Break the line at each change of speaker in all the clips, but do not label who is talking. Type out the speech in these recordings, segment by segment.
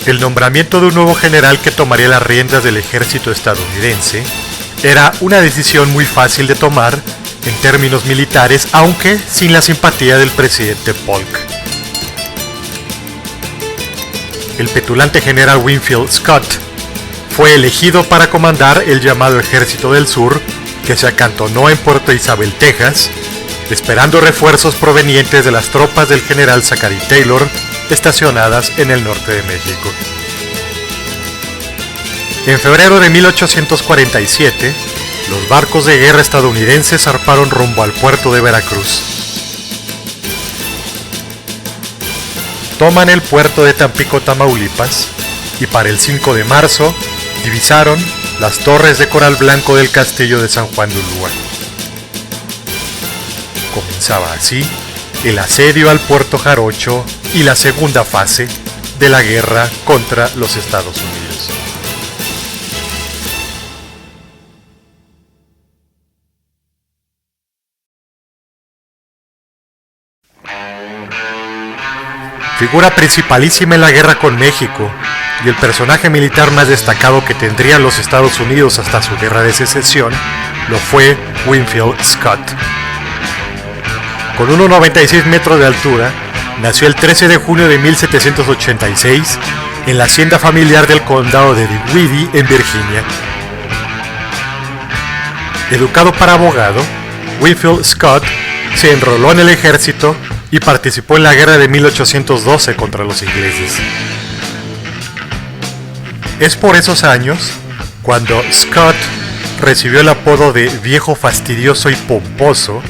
El nombramiento de un nuevo general que tomaría las riendas del ejército estadounidense era una decisión muy fácil de tomar en términos militares, aunque sin la simpatía del presidente Polk. El petulante general Winfield Scott fue elegido para comandar el llamado Ejército del Sur, que se acantonó en Puerto Isabel, Texas, esperando refuerzos provenientes de las tropas del general Zachary Taylor estacionadas en el norte de México. En febrero de 1847, los barcos de guerra estadounidenses zarparon rumbo al puerto de Veracruz. Toman el puerto de Tampico, Tamaulipas, y para el 5 de marzo divisaron las torres de coral blanco del castillo de San Juan de Ulúa. Comenzaba así el asedio al puerto jarocho y la segunda fase de la guerra contra los Estados Unidos. Figura principalísima en la guerra con México y el personaje militar más destacado que tendrían los Estados Unidos hasta su guerra de secesión lo fue Winfield Scott. Con 1,96 metros de altura, nació el 13 de junio de 1786 en la hacienda familiar del condado de Dinwiddie, en Virginia. Educado para abogado, Winfield Scott se enroló en el ejército y participó en la guerra de 1812 contra los ingleses. Es por esos años cuando Scott recibió el apodo de viejo fastidioso y pomposo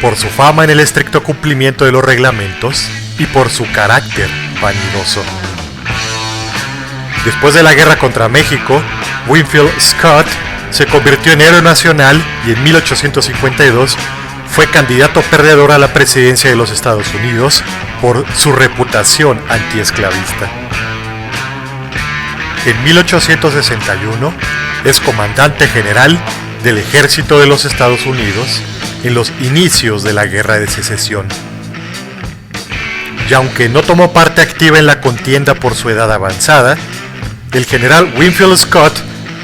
por su fama en el estricto cumplimiento de los reglamentos y por su carácter vanidoso. Después de la guerra contra México, Winfield Scott se convirtió en héroe nacional y en 1852 fue candidato perdedor a la presidencia de los Estados Unidos por su reputación antiesclavista. En 1861 es comandante general del Ejército de los Estados Unidos en los inicios de la Guerra de Secesión. Y aunque no tomó parte activa en la contienda por su edad avanzada, el general Winfield Scott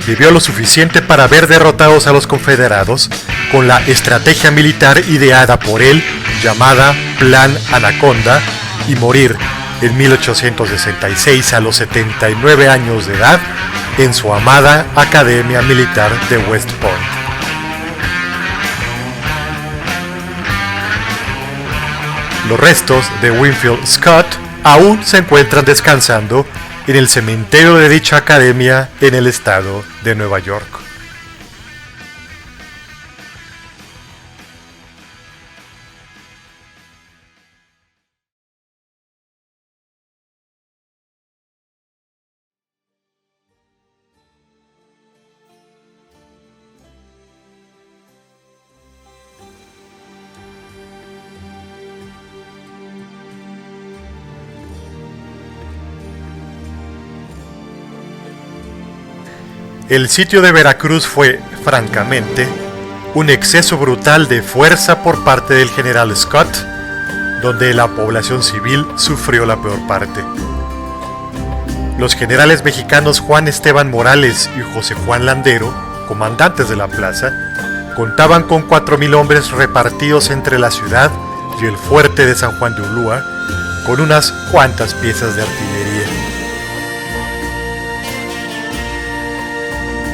vivió lo suficiente para ver derrotados a los confederados con la estrategia militar ideada por él, llamada Plan Anaconda, y morir en 1866 a los 79 años de edad en su amada Academia Militar de West Point. Los restos de Winfield Scott aún se encuentran descansando en el cementerio de dicha academia en el estado de Nueva York. El sitio de Veracruz fue, francamente, un exceso brutal de fuerza por parte del general Scott, donde la población civil sufrió la peor parte. Los generales mexicanos Juan Esteban Morales y José Juan Landero, comandantes de la plaza, contaban con 4,000 hombres repartidos entre la ciudad y el fuerte de San Juan de Ulúa, con unas cuantas piezas de artillería.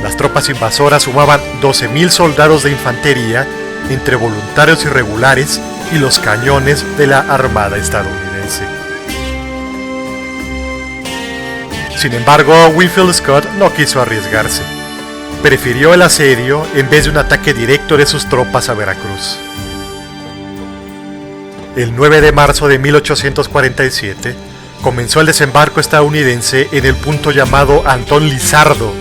Las tropas invasoras sumaban 12,000 soldados de infantería entre voluntarios y regulares y los cañones de la Armada estadounidense. Sin embargo, Winfield Scott no quiso arriesgarse. Prefirió el asedio en vez de un ataque directo de sus tropas a Veracruz. El 9 de marzo de 1847 comenzó el desembarco estadounidense en el punto llamado Antón Lizardo,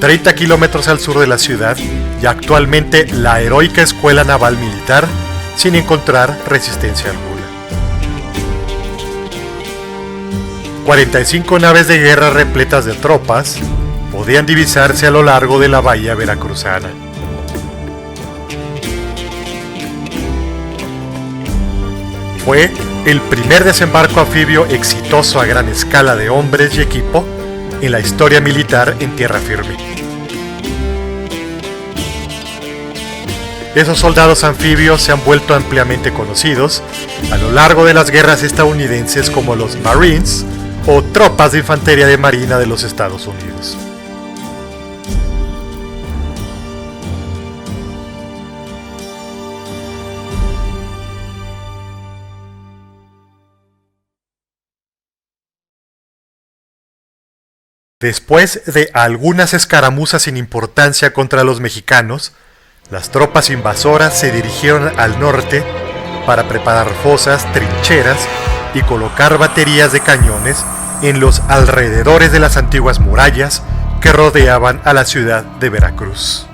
30 kilómetros al sur de la ciudad, y actualmente la heroica Escuela Naval Militar, sin encontrar resistencia alguna. 45 naves de guerra repletas de tropas podían divisarse a lo largo de la bahía veracruzana. Fue el primer desembarco anfibio exitoso a gran escala de hombres y equipo en la historia militar en tierra firme. Esos soldados anfibios se han vuelto ampliamente conocidos a lo largo de las guerras estadounidenses como los Marines o tropas de infantería de marina de los Estados Unidos. Después de algunas escaramuzas sin importancia contra los mexicanos, las tropas invasoras se dirigieron al norte para preparar fosas, trincheras y colocar baterías de cañones en los alrededores de las antiguas murallas que rodeaban a la ciudad de Veracruz.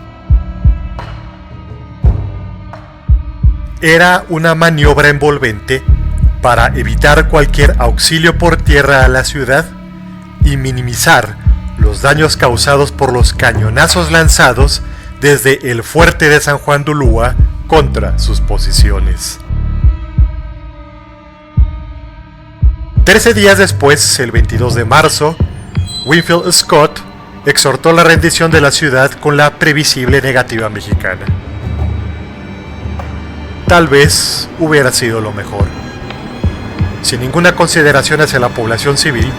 Era una maniobra envolvente para evitar cualquier auxilio por tierra a la ciudad y minimizar los daños causados por los cañonazos lanzados desde el fuerte de San Juan de Ulúa contra sus posiciones. 13 días después, el 22 de marzo, Winfield Scott exhortó la rendición de la ciudad con la previsible negativa mexicana. Tal vez hubiera sido lo mejor. Sin ninguna consideración hacia la población civil,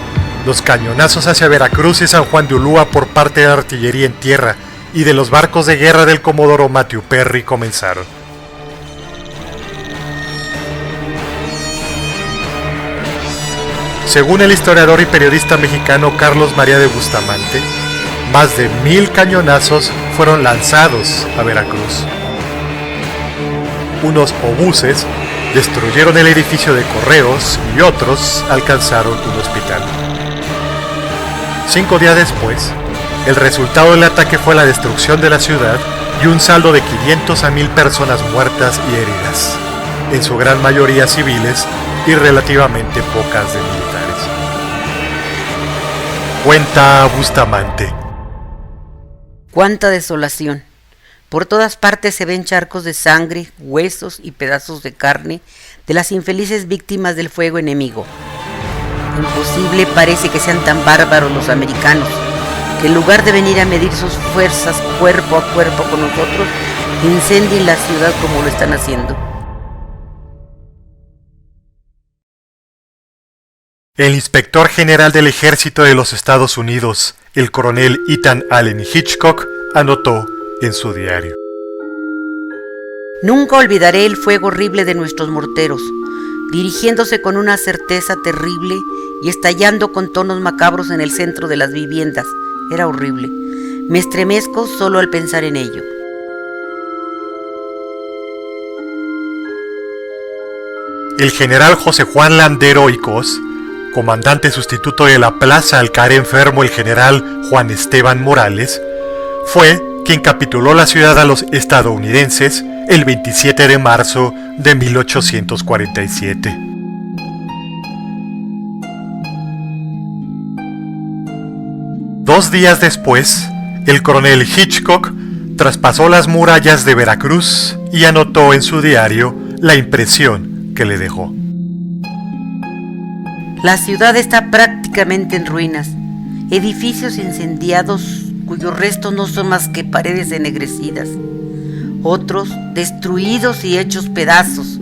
los cañonazos hacia Veracruz y San Juan de Ulúa por parte de la artillería en tierra y de los barcos de guerra del comodoro Matthew Perry comenzaron. Según el historiador y periodista mexicano Carlos María de Bustamante, más de 1000 cañonazos fueron lanzados a Veracruz. Unos obuses destruyeron el edificio de correos y otros alcanzaron un hospital. 5 días después, el resultado del ataque fue la destrucción de la ciudad y un saldo de 500 a 1000 personas muertas y heridas, en su gran mayoría civiles y relativamente pocas de militares. Cuenta Bustamante.
¡Cuánta desolación! Por todas partes se ven charcos de sangre, huesos y pedazos de carne de las infelices víctimas del fuego enemigo. Imposible parece que sean tan bárbaros los americanos, que en lugar de venir a medir sus fuerzas cuerpo a cuerpo con nosotros, incendien la ciudad como lo están haciendo.
El inspector general del ejército de los Estados Unidos, el coronel Ethan Allen Hitchcock, anotó en su diario:
Nunca olvidaré el fuego horrible de nuestros morteros, dirigiéndose con una certeza terrible y estallando con tonos macabros en el centro de las viviendas. Era horrible. Me estremezco solo al pensar en ello.
El general José Juan Landero y Cos, comandante sustituto de la plaza al caer enfermo el general Juan Esteban Morales, fue quien capituló la ciudad a los estadounidenses el 27 de marzo de 1847. Dos días después, el coronel Hitchcock traspasó las murallas de Veracruz y anotó en su diario la impresión que le dejó.
La ciudad está prácticamente en ruinas, edificios incendiados cuyos restos no son más que paredes ennegrecidas, otros destruidos y hechos pedazos.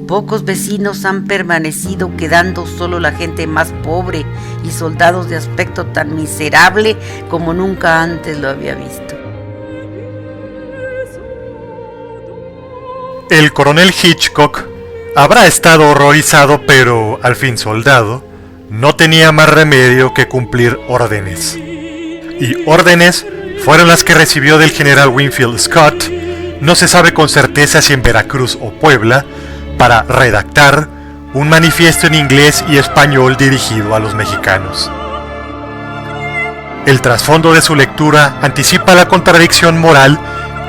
Pocos vecinos han permanecido, quedando solo la gente más pobre y soldados de aspecto tan miserable como nunca antes lo había visto.
El coronel Hitchcock habrá estado horrorizado, pero al fin soldado, no tenía más remedio que cumplir órdenes. Y órdenes fueron las que recibió del general Winfield Scott, no se sabe con certeza si en Veracruz o Puebla, para redactar un manifiesto en inglés y español dirigido a los mexicanos. El trasfondo de su lectura anticipa la contradicción moral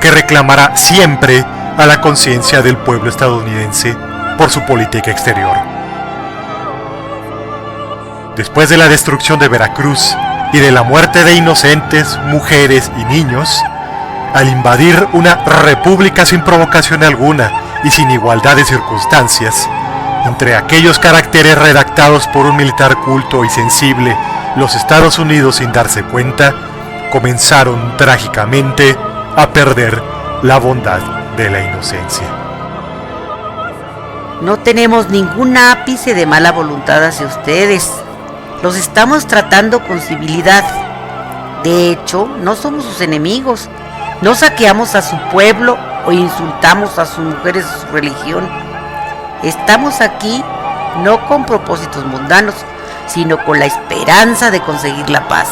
que reclamará siempre a la conciencia del pueblo estadounidense por su política exterior. Después de la destrucción de Veracruz y de la muerte de inocentes, mujeres y niños, al invadir una república sin provocación alguna y sin igualdad de circunstancias, Entre aquellos caracteres redactados por un militar culto y sensible, los Estados Unidos, sin darse cuenta, comenzaron trágicamente a perder la bondad de la inocencia.
No tenemos ningún ápice de mala voluntad hacia ustedes. Los estamos tratando con civilidad. De hecho, no somos sus enemigos. No saqueamos a su pueblo o insultamos a sus mujeres o su religión. Estamos aquí no con propósitos mundanos, sino con la esperanza de conseguir la paz.